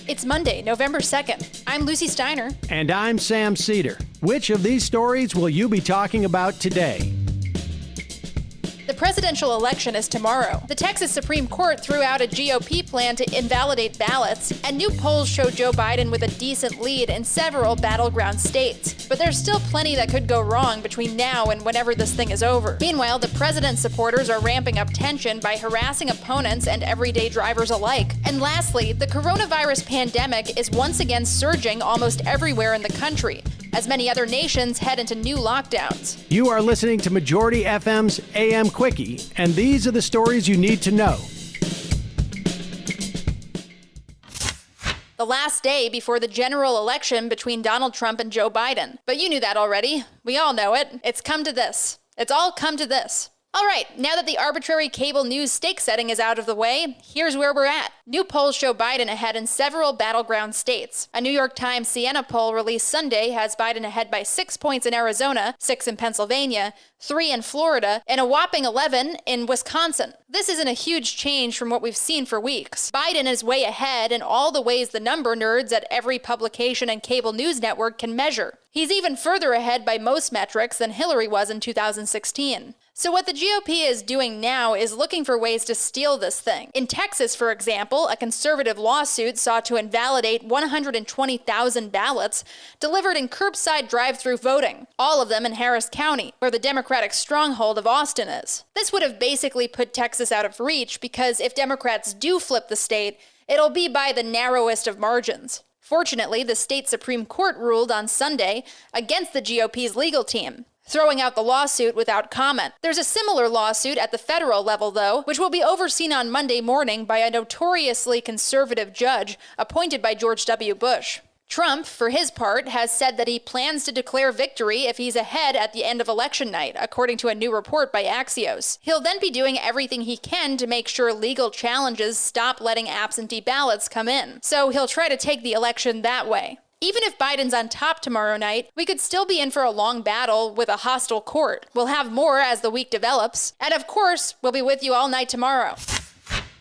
It's Monday, November 2nd. I'm Lucy Steiner. And I'm Sam Cedar. Which of these stories will you be talking about today? The presidential election is tomorrow. The Texas Supreme Court threw out a GOP plan to invalidate ballots, and new polls show Joe Biden with a decent lead in several battleground states. But there's still plenty that could go wrong between now and whenever this thing is over. Meanwhile, the president's supporters are ramping up tension by harassing opponents and everyday drivers alike. And lastly, the coronavirus pandemic is once again surging almost everywhere in the country, as many other nations head into new lockdowns. You are listening to Majority FM's AM Quickie, and these are the stories you need to know. The last day before the general election between Donald Trump and Joe Biden. But you knew that already. We all know it. It's come to this. It's all come to this. All right, now that the arbitrary cable news stake setting is out of the way, here's where we're at. New polls show Biden ahead in several battleground states. A New York Times Siena poll released Sunday has Biden ahead by 6 points in Arizona, 6 in Pennsylvania, 3 in Florida, and a whopping 11 in Wisconsin. This isn't a huge change from what we've seen for weeks. Biden is way ahead in all the ways the number nerds at every publication and cable news network can measure. He's even further ahead by most metrics than Hillary was in 2016. So what the GOP is doing now is looking for ways to steal this thing. In Texas, for example, a conservative lawsuit sought to invalidate 120,000 ballots delivered in curbside drive-through voting, all of them in Harris County, where the Democratic stronghold of Austin is. This would have basically put Texas out of reach because if Democrats do flip the state, it'll be by the narrowest of margins. Fortunately, the state Supreme Court ruled on Sunday against the GOP's legal team, throwing out the lawsuit without comment. There's a similar lawsuit at the federal level, though, which will be overseen on Monday morning by a notoriously conservative judge appointed by George W. Bush. Trump, for his part, has said that he plans to declare victory if he's ahead at the end of election night, according to a new report by Axios. He'll then be doing everything he can to make sure legal challenges stop letting absentee ballots come in. So he'll try to take the election that way. Even if Biden's on top tomorrow night, we could still be in for a long battle with a hostile court. We'll have more as the week develops. And of course, we'll be with you all night tomorrow.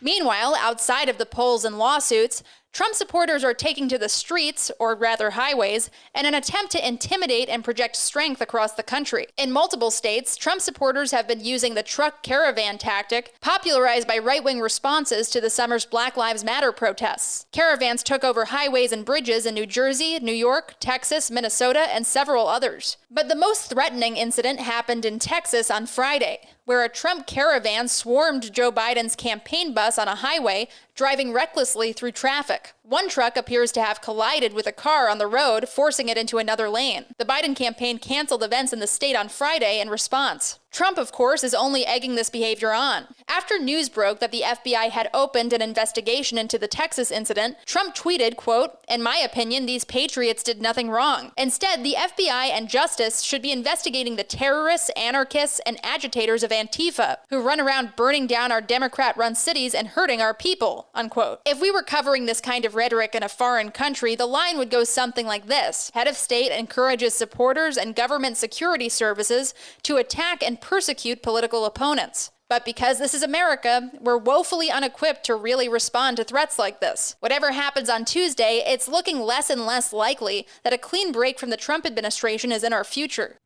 Meanwhile, outside of the polls and lawsuits, Trump supporters are taking to the streets, or rather highways, in an attempt to intimidate and project strength across the country. In multiple states, Trump supporters have been using the truck caravan tactic, popularized by right-wing responses to the summer's Black Lives Matter protests. Caravans took over highways and bridges in New Jersey, New York, Texas, Minnesota, and several others. But the most threatening incident happened in Texas on Friday, where a Trump caravan swarmed Joe Biden's campaign bus on a highway, driving recklessly through traffic. One truck appears to have collided with a car on the road, forcing it into another lane. The Biden campaign canceled events in the state on Friday in response. Trump, of course, is only egging this behavior on. After news broke that the FBI had opened an investigation into the Texas incident, Trump tweeted, quote, "In my opinion, these patriots did nothing wrong. Instead, the FBI and justice should be investigating the terrorists, anarchists, and agitators of Antifa, who run around burning down our Democrat-run cities and hurting our people," unquote. If we were covering this kind of rhetoric in a foreign country, the line would go something like this. Head of state encourages supporters and government security services to attack and persecute political opponents. But because this is America, we're woefully unequipped to really respond to threats like this. Whatever happens on Tuesday, it's looking less and less likely that a clean break from the Trump administration is in our future.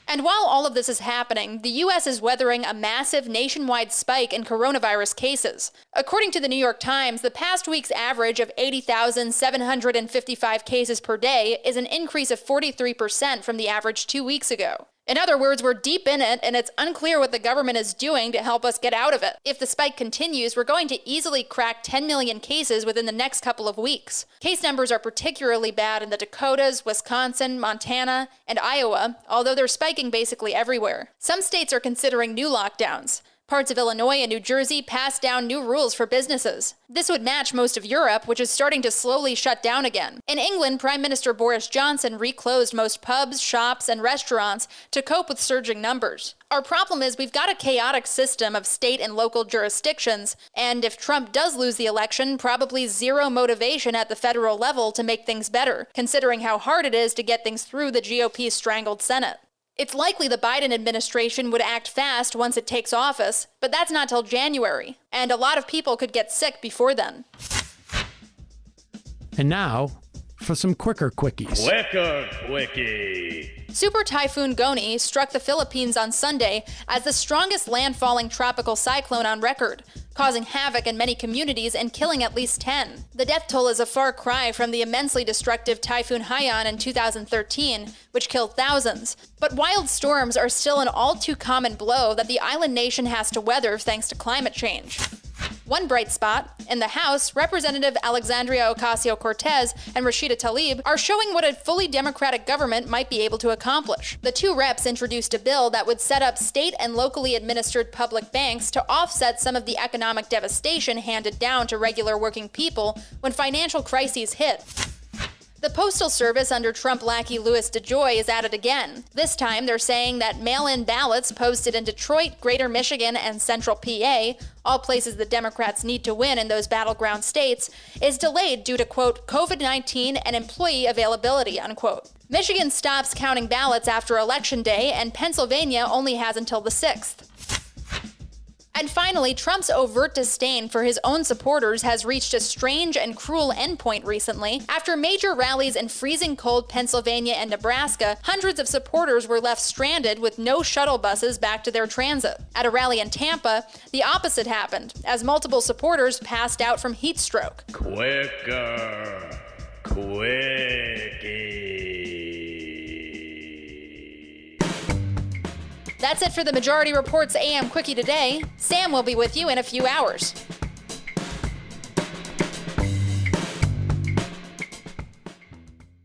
And while all of this is happening, the U.S. is weathering a massive nationwide spike in coronavirus cases. According to the New York Times, the past week's average of 80,755 cases per day is an increase of 43% from the average 2 weeks ago. In other words, we're deep in it, and it's unclear what the government is doing to help us get out of it. If the spike continues, we're going to easily crack 10 million cases within the next couple of weeks. Case numbers are particularly bad in the Dakotas, Wisconsin, Montana, and Iowa, although they're spiking basically everywhere. Some states are considering new lockdowns. Parts of Illinois and New Jersey passed down new rules for businesses. This would match most of Europe, which is starting to slowly shut down again. In England, Prime Minister Boris Johnson reclosed most pubs, shops, and restaurants to cope with surging numbers. Our problem is we've got a chaotic system of state and local jurisdictions, and if Trump does lose the election, probably zero motivation at the federal level to make things better, considering how hard it is to get things through the GOP's strangled Senate. It's likely the Biden administration would act fast once it takes office, but that's not till January, and a lot of people could get sick before then. And now, for some quicker quickies. Quicker Quickie. Super Typhoon Goni struck the Philippines on Sunday as the strongest landfalling tropical cyclone on record, causing havoc in many communities and killing at least 10. The death toll is a far cry from the immensely destructive Typhoon Haiyan in 2013, which killed thousands. But wild storms are still an all too common blow that the island nation has to weather thanks to climate change. One bright spot, in the House, Representative Alexandria Ocasio-Cortez and Rashida Tlaib are showing what a fully democratic government might be able to accomplish. The two reps introduced a bill that would set up state and locally administered public banks to offset some of the economic devastation handed down to regular working people when financial crises hit. The Postal Service under Trump lackey Louis DeJoy is at it again. This time, they're saying that mail-in ballots posted in Detroit, Greater Michigan, and Central PA, all places the Democrats need to win in those battleground states, is delayed due to, quote, COVID-19 and employee availability, unquote. Michigan stops counting ballots after Election Day, and Pennsylvania only has until the 6th. And finally, Trump's overt disdain for his own supporters has reached a strange and cruel endpoint recently. After major rallies in freezing cold Pennsylvania and Nebraska, hundreds of supporters were left stranded with no shuttle buses back to their transit. At a rally in Tampa, the opposite happened, as multiple supporters passed out from heat stroke. Quicker Quickie. That's it for the Majority Report's AM Quickie today. Sam will be with you in a few hours.